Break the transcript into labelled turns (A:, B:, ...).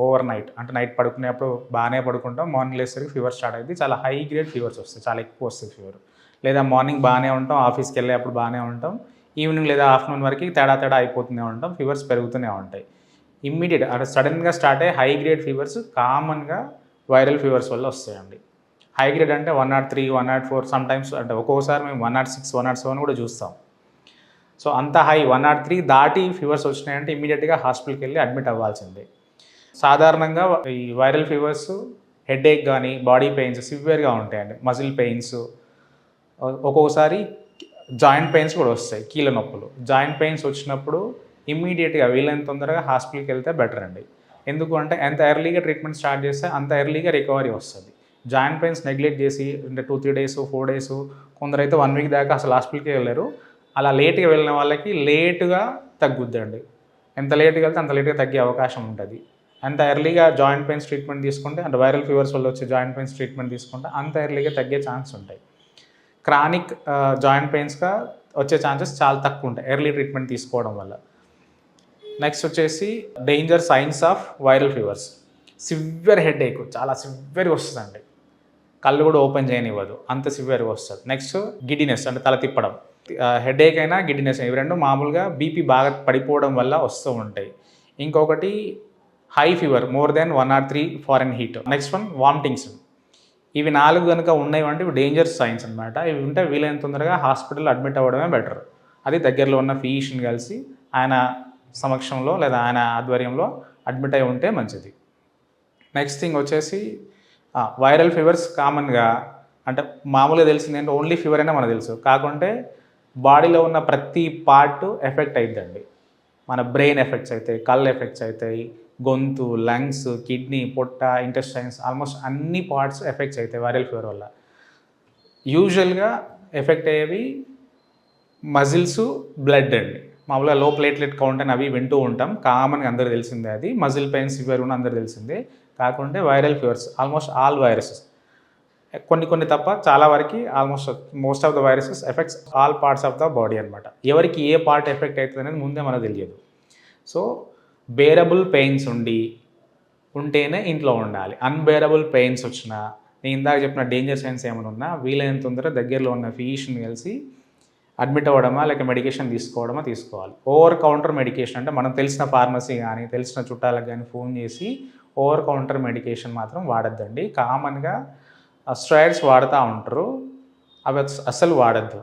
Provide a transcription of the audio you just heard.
A: Over night. అంటే night పడుకునేప్పుడు బాగానే పడుకుంటాం, మార్నింగ్ లేసేసరికి ఫీవర్ స్టార్ట్ అయింది. చాలా హై గ్రేడ్ ఫీవర్స్ వస్తాయి, చాలా ఎక్కువ వస్తుంది ఫీవర్. లేదా మార్నింగ్ బాగానే ఉంటాం, ఆఫీస్కి వెళ్ళేప్పుడు బాగానే ఉంటాం, ఈవినింగ్ లేదా ఆఫ్టర్నూన్ వరకు తేడా అయిపోతూనే ఉంటాం, ఫీవర్స్ పెరుగుతూనే ఉంటాయి. ఇమ్మీడియట్ అంటే సడన్గా స్టార్ట్ అయ్యే హై గ్రేడ్ ఫీవర్స్ కామన్గా వైరల్ ఫీవర్స్ వల్ల వస్తాయండి. హై గ్రేడ్ అంటే 103, 104, సమ్టైమ్స్ అంటే ఒక్కోసారి మేము 106, 107 కూడా చూస్తాం. సో అంత హై 103 దాటి ఫీవర్స్ వచ్చినాయంటే ఇమీడియట్గా హాస్పిటల్కి వెళ్ళి అడ్మిట్ అవ్వాల్సిందే. సాధారణంగా ఈ వైరల్ ఫీవర్స్ హెడేక్ కానీ బాడీ పెయిన్స్ సివియర్గా ఉంటాయండి. మజిల్ పెయిన్స్, ఒక్కొక్కసారి జాయింట్ పెయిన్స్ కూడా వస్తాయి, కీళ్ళ నొప్పులు. జాయింట్ పెయిన్స్ వచ్చినప్పుడు ఇమ్మీడియట్గా వీలైనంత తొందరగా హాస్పిటల్కి వెళ్తే బెటర్ అండి. ఎందుకు అంటే ఎంత ఎర్లీగా ట్రీట్మెంట్ స్టార్ట్ చేస్తే అంత ఎర్లీగా రికవరీ వస్తుంది. జాయింట్ పెయిన్స్ నెగ్లెక్ట్ చేసి అంటే 2-3 డేస్, 4 డేస్, కొందరైతే 1 వీక్ దాకా అసలు హాస్పిటల్కి వెళ్ళారు. అలా లేట్గా వెళ్ళిన వాళ్ళకి లేటుగా తగ్గుద్దండి. ఎంత లేట్గా వెళ్తే అంత లేట్గా తగ్గే అవకాశం ఉంటుంది. అంత ఎర్లీగా జాయింట్ పెయిన్స్ ట్రీట్మెంట్ తీసుకుంటే, అంటే వైరల్ ఫీవర్స్ వల్ల వచ్చే జాయింట్ పెయిన్స్ ట్రీట్మెంట్ తీసుకుంటే అంత ఎర్లీగా తగ్గే ఛాన్స్ ఉంటాయి. క్రానిక్ జాయింట్ పెయిన్స్గా వచ్చే ఛాన్సెస్ చాలా తక్కువ ఉంటాయి ఎర్లీ ట్రీట్మెంట్ తీసుకోవడం వల్ల. నెక్స్ట్ వచ్చేసి danger science of viral fevers. Severe headache, చాలా సివియర్గా వస్తుందండి, కళ్ళు కూడా ఓపెన్ చేయనివ్వదు, అంత సివియర్గా వస్తుంది. నెక్స్ట్ గిడినెస్ అంటే తల తిప్పడం. హెడేక్ అయినా గిడినెస్ ఇవి రెండు మామూలుగా బీపీ బాగా పడిపోవడం వల్ల వస్తూ ఉంటాయి. ఇంకొకటి high fever more than 103 foreign heat. Next one vomitings. ఇవి 4 కనుక ఉన్నాయి అంటే ఇవి డేంజర్ సైన్స్ అనమాట. ఇవి ఉంటే వీలైన తొందరగా హాస్పిటల్ అడ్మిట్ అవ్వడమే బెటర్. అది దగ్గరలో ఉన్న ఫిజిషియన్ కలిసి ఆయన సమక్షంలో లేదా ఆయన ఆధ్వర్యంలో అడ్మిట్ అయి ఉంటే మంచిది. నెక్స్ట్ థింగ్ వచ్చేసి వైరల్ ఫీవర్స్ కామన్గా అంటే మామూలుగా తెలిసింది ఏంటంటే ఓన్లీ ఫీవర్ అయినా మనకు తెలుసు, కాకుంటే బాడీలో ఉన్న ప్రతి పార్ట్ ఎఫెక్ట్ అవుతుందండి. మన బ్రెయిన్ ఎఫెక్ట్స్ అవుతాయి, కళ్ళు ఎఫెక్ట్స్ అవుతాయి, గొంతు, లంగ్స్, కిడ్నీ, పొట్ట, ఇంటెస్టైన్స్, ఆల్మోస్ట్ అన్ని పార్ట్స్ ఎఫెక్ట్స్ అవుతాయి వైరల్ ఫీవర్ వల్ల. యూజువల్గా ఎఫెక్ట్ అయ్యేవి మజిల్స్, బ్లడ్ అండి. మామూలుగా లో ప్లేట్లెట్ కౌంట్ అని అవి వింటూ ఉంటాం, కామన్గా అందరూ తెలిసిందే. అది మజిల్ పెయిన్ సివియర్ ఉన్న అందరూ తెలిసిందే. కాకుంటే viral fevers almost all viruses, కొన్ని తప్ప చాలా వరకు almost most of the viruses effects all parts of the body అనమాట. ఎవరికి ఏ పార్ట్ ఎఫెక్ట్ అవుతుంది అనేది ముందే మనకు తెలియదు. సో బేరబుల్ పెయిన్స్ ఉంటేనే ఇంట్లో ఉండాలి. అన్బేరబుల్ పెయిన్స్ వచ్చినా, నేను ఇందాక చెప్పిన డేంజర్ సైన్స్ ఏమైనా ఉన్నా వీలైనంత తొందరగా దగ్గరలో ఉన్న ఫిజిషియన్ కలిసి అడ్మిట్ అవ్వడమా లేక మెడికేషన్ తీసుకోవాలి. ఓవర్ కౌంటర్ మెడికేషన్ అంటే మనం తెలిసిన ఫార్మసీ కానీ తెలిసిన చుట్టాలకు కానీ ఫోన్ చేసి ఓవర్ కౌంటర్ మెడికేషన్ మాత్రం వాడద్దండి. కామన్గా స్టెరాయిడ్స్ వాడుతూ ఉంటారు, అవి అస్సలు వాడద్దు.